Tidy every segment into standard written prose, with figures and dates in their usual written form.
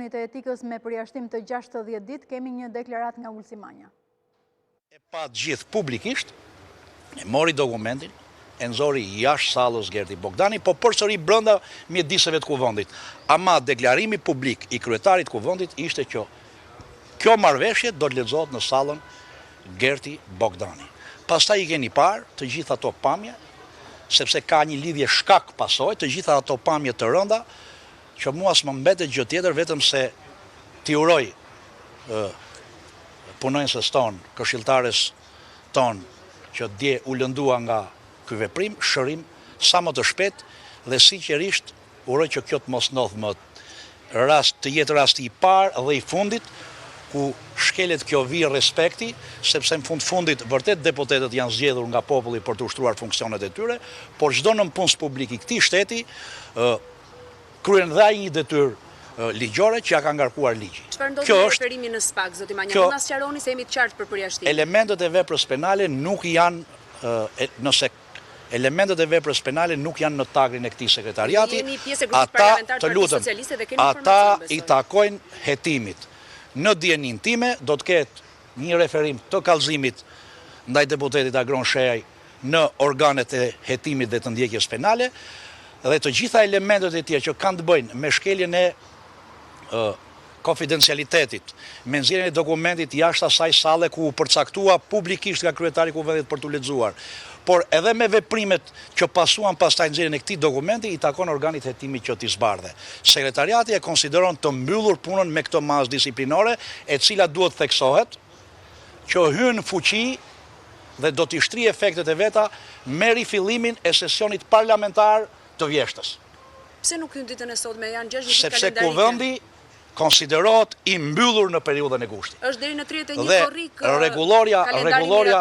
Komisionit të Etikës me përjashtim të 60 ditë, kemi një deklarat nga Ulsimania. E pa gjithë publikisht, e mori dokumentin, e nëzori jashtë sallës Gerti Bogdani, po përsëri brenda mjediseve të kuvendit. Ama deklarimi publik i kryetarit kuvendit ishte që kjo marrëveshje do të lexohet në sallën Gerti Bogdani. Pastaj i keni parë të gjitha ato pamje, sepse ka një lidhje shkak pasojë, të gjitha ato pamje të rënda, që mua s'më mbetet gjë tjetër vetëm se t'i uroj punonjëses tonë, këshilltares tonë, që dje u lëndua nga ky veprim, shërim sa më të shpejt dhe sinqerisht uroj që kjo të mos ndodh më të jetë rasti i parë dhe i fundit ku shkelet kjo vijë respekti, sepse në fundit vërtet deputetët janë zgjedhur nga populli për të ushtruar funksionet e tyre, por çdo nënpunës publik i këtij shteti kryen dhe ai një detyrë ligjore që ja ka ngarkuar ligji. Çfarë ndodhi me referimin në SPAK, zoti Manja? Do na sqaroni se jemi të qartë për përjashtim. Elementet e veprës penale nuk janë nëse elementet e veprës penale nuk janë në tagrin e këtij sekretariati. Ata i takojnë hetimit. Në dijenin time do të ketë një referim të kallëzimit ndaj deputetit Agron Sheaj në organet e hetimit dhe të ndjekjes penale dhe të gjitha elementet e tjera që kanë të bëjnë me shkeljen e konfidencialitetit, me nxjerrjen e dokumentit jashtë asaj salle ku u përcaktua publikisht nga kryetari i kuvendit për t'u lexuar, por edhe me veprimet që pasuan pastaj nxjerrjen e këtij dokumenti i takon organit hetimit që t'i zbardhe. Sekretariati e konsideron të mbyllur punën me këtë mazë disiplinore, e cila duhet theksohet që hyn në fuqi dhe do t'i shtrih efektet e veta me rifillimin e sesionit parlamentar të vjeshtës. Pse nuk hyn ditën e sotme, janë 6 ditë kalendarike? Sepse kuvendi konsiderohet i mbyllur në periudhën e gushtit. Është deri në 31 korrik rregulloria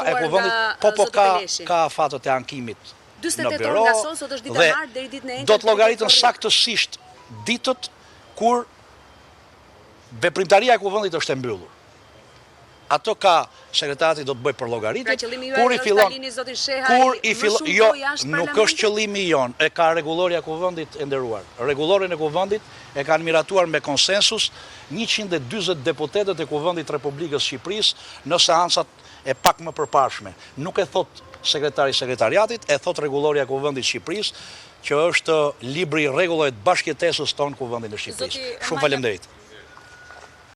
e kuvendit, ka afatet e ankimit në byro nga sot është dita e martë deri ditën e njëjtë. Do të llogaritën saktësisht ditët kur veprimtaria e kuvendit është e mbyllur. Ato ka sekretariati do të bëj për llogaritë. Pra qëllimi juaj është ta lini zotin Shehaj më shumë jo, jashtë nuk është qëllimi jon, e ka rregulloria e kuvendit e nderuar. Rregullorin e kuvendit e kanë miratuar me konsensus 140 deputetët e kuvendit Republikës Shqipërisë në seancat e pak më përparshme. Nuk e thot sekretari i sekretariatit, e thot rregulloria e kuvendit Shqipërisë, që është libri i rregullave të bashkëjetesës tonë kuvendit në Shqipëri. Shumë faleminderit.